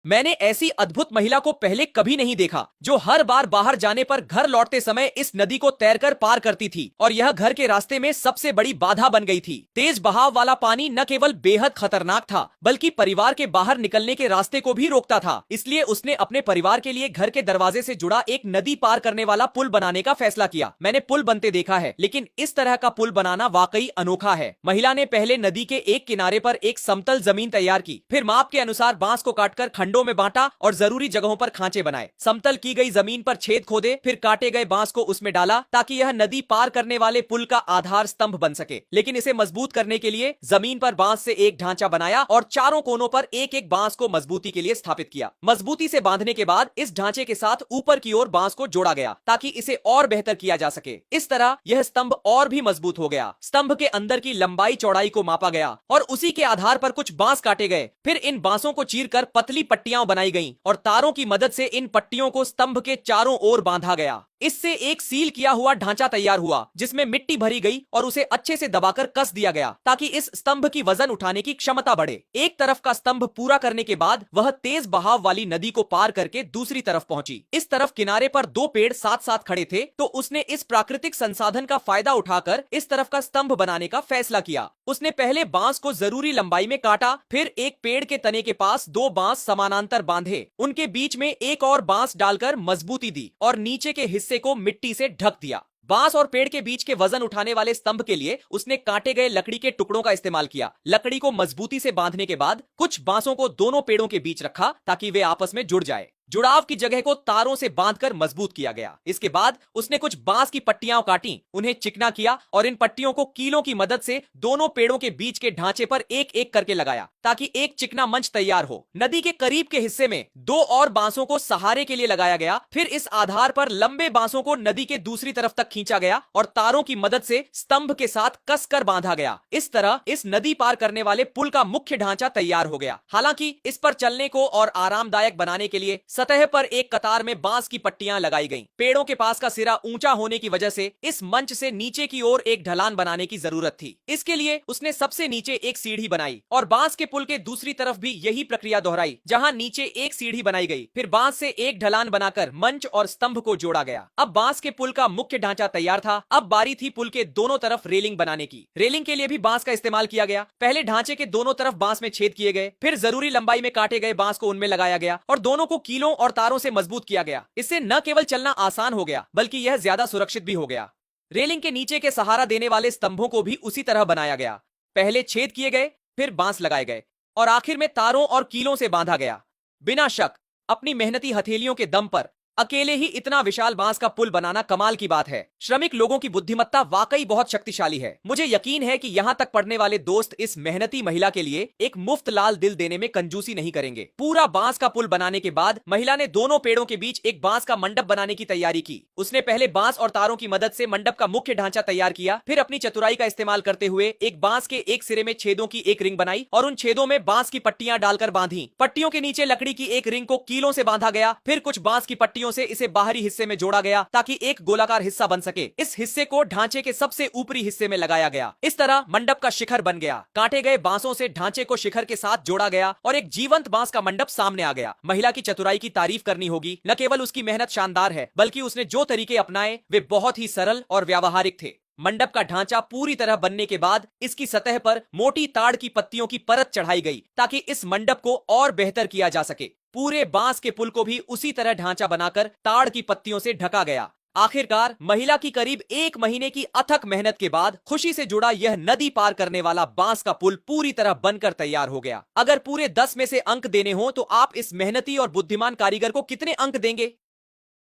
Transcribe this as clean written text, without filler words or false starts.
मैंने ऐसी अद्भुत महिला को पहले कभी नहीं देखा, जो हर बार बाहर जाने पर घर लौटते समय इस नदी को तैरकर पार करती थी और यह घर के रास्ते में सबसे बड़ी बाधा बन गई थी। तेज बहाव वाला पानी न केवल बेहद खतरनाक था, बल्कि परिवार के बाहर निकलने के रास्ते को भी रोकता था। इसलिए उसने अपने परिवार के लिए घर के दरवाजे से जुड़ा एक नदी पार करने वाला पुल बनाने का फैसला किया। मैंने पुल बनते देखा है, लेकिन इस तरह का पुल बनाना वाकई अनोखा है। महिला ने पहले नदी के एक किनारे पर एक समतल जमीन तैयार की, फिर माप के अनुसार बांस को काटकर खंडों में बांटा और जरूरी जगहों पर खांचे बनाए। समतल की गई जमीन पर छेद खोदे, फिर काटे गए बांस को उसमें डाला ताकि यह नदी पार करने वाले पुल का आधार स्तंभ बन सके। लेकिन इसे मजबूत करने के लिए जमीन पर बांस से एक ढांचा बनाया और चारों कोनों पर एक एक बांस को मजबूती के लिए स्थापित किया। मजबूती से बांधने के बाद इस ढांचे के साथ ऊपर की ओर बांस को जोड़ा गया ताकि इसे और बेहतर किया जा सके। इस तरह यह स्तंभ और भी मजबूत हो गया। स्तंभ के अंदर की लंबाई चौड़ाई को मापा गया और उसी के आधार पर कुछ बांस काटे गए। फिर इन बांसों को चीरकर पतली पट्टियां बनाई गईं और तारों की मदद से इन पट्टियों को स्तंभ के चारों ओर बांधा गया। इससे एक सील किया हुआ ढांचा तैयार हुआ, जिसमें मिट्टी भरी गई और उसे अच्छे से दबाकर कस दिया गया ताकि इस स्तंभ की वजन उठाने की क्षमता बढ़े। एक तरफ का स्तंभ पूरा करने के बाद वह तेज बहाव वाली नदी को पार करके दूसरी तरफ पहुंची। इस तरफ किनारे पर दो पेड़ साथ साथ खड़े थे, तो उसने इस प्राकृतिक संसाधन का फायदा उठाकर इस तरफ का स्तंभ बनाने का फैसला किया। उसने पहले बांस को जरूरी लंबाई में काटा, फिर एक पेड़ के तने के पास दो बांस समानांतर बांधे, उनके बीच में एक और बांस डालकर मजबूती दी और नीचे के हिस्से को मिट्टी से ढक दिया। बांस और पेड़ के बीच के वजन उठाने वाले स्तंभ के लिए उसने काटे गए लकड़ी के टुकड़ों का इस्तेमाल किया। लकड़ी को मजबूती से बांधने के बाद कुछ बांसों को दोनों पेड़ों के बीच रखा ताकि वे आपस में जुड़ जाए। जुड़ाव की जगह को तारों से बांधकर मजबूत किया गया। इसके बाद उसने कुछ बांस की पट्टियां काटी, उन्हें चिकना किया और इन पट्टियों को कीलों की मदद से दोनों पेड़ों के बीच के ढांचे पर एक एक करके लगाया ताकि एक चिकना मंच तैयार हो। नदी के करीब के हिस्से में दो और बांसों को सहारे के लिए लगाया गया। फिर इस आधार पर लंबे बांसों को नदी के दूसरी तरफ तक खींचा गया और तारों की मदद से स्तंभ के साथ कसकर बांधा गया। इस तरह इस नदी पार करने वाले पुल का मुख्य ढांचा तैयार हो गया। हालांकि इस पर चलने को और आरामदायक बनाने के लिए सतह पर एक कतार में बांस की पट्टियां लगाई गईं। पेड़ों के पास का सिरा ऊंचा होने की वजह से इस मंच से नीचे की ओर एक ढलान बनाने की जरूरत थी। इसके लिए उसने सबसे नीचे एक सीढ़ी बनाई और बांस के पुल के दूसरी तरफ भी यही प्रक्रिया दोहराई, जहां नीचे एक सीढ़ी बनाई गई। फिर बांस से एक ढलान बनाकर मंच और स्तंभ को जोड़ा गया। अब बांस के पुल का मुख्य ढांचा तैयार था। अब बारी थी पुल के दोनों तरफ रेलिंग बनाने की। रेलिंग के लिए भी बांस का इस्तेमाल किया गया। पहले ढांचे के दोनों तरफ बांस में छेद किए गए, फिर जरूरी लंबाई में काटे गए बांस को उनमें लगाया गया और दोनों को कीलों और तारों से मजबूत किया गया। इससे न केवल चलना आसान हो गया, बल्कि यह ज्यादा सुरक्षित भी हो गया। रेलिंग के नीचे के सहारा देने वाले स्तंभों को भी उसी तरह बनाया गया। पहले छेद किए गए, फिर बांस लगाए गए और आखिर में तारों और कीलों से बांधा गया। बिना शक अपनी मेहनती हथेलियों के दम पर अकेले ही इतना विशाल बांस का पुल बनाना कमाल की बात है। श्रमिक लोगों की बुद्धिमत्ता वाकई बहुत शक्तिशाली है। मुझे यकीन है कि यहाँ तक पढ़ने वाले दोस्त इस मेहनती महिला के लिए एक मुफ्त लाल दिल देने में कंजूसी नहीं करेंगे। पूरा बांस का पुल बनाने के बाद महिला ने दोनों पेड़ों के बीच एक बांस का मंडप बनाने की तैयारी की। उसने पहले बांस और तारों की मदद से मंडप का मुख्य ढांचा तैयार किया, फिर अपनी चतुराई का इस्तेमाल करते हुए एक बांस के एक सिरे में छेदों की एक रिंग बनाई और उन छेदों में बांस की पट्टियां डालकर बांधी। पट्टियों के नीचे लकड़ी की एक रिंग को कीलों से बांधा गया, फिर कुछ बांस की पट्टियों से इसे बाहरी हिस्से में जोड़ा गया ताकि एक गोलाकार हिस्सा बन सके। इस हिस्से को ढांचे के सबसे ऊपरी हिस्से में लगाया गया। इस तरह मंडप का शिखर बन गया। काटे गए बांसों से ढांचे को शिखर के साथ जोड़ा गया और एक जीवंत बांस का मंडप सामने आ गया। महिला की चतुराई की तारीफ करनी होगी। न केवल उसकी मेहनत शानदार है, बल्कि उसने जो तरीके अपनाए वे बहुत ही सरल और व्यावहारिक थे। मंडप का ढांचा पूरी तरह बनने के बाद इसकी सतह पर मोटी ताड़ की पत्तियों की परत चढ़ाई गई ताकि इस मंडप को और बेहतर किया जा सके। पूरे बांस के पुल को भी उसी तरह ढांचा बनाकर ताड़ की पत्तियों से ढका गया। आखिरकार महिला की करीब 1 महीने की अथक मेहनत के बाद खुशी से जुड़ा यह नदी पार करने वाला बांस का पुल पूरी तरह बनकर तैयार हो गया। अगर पूरे 10 में से अंक देने हो तो आप इस मेहनती और बुद्धिमान कारीगर को कितने अंक देंगे?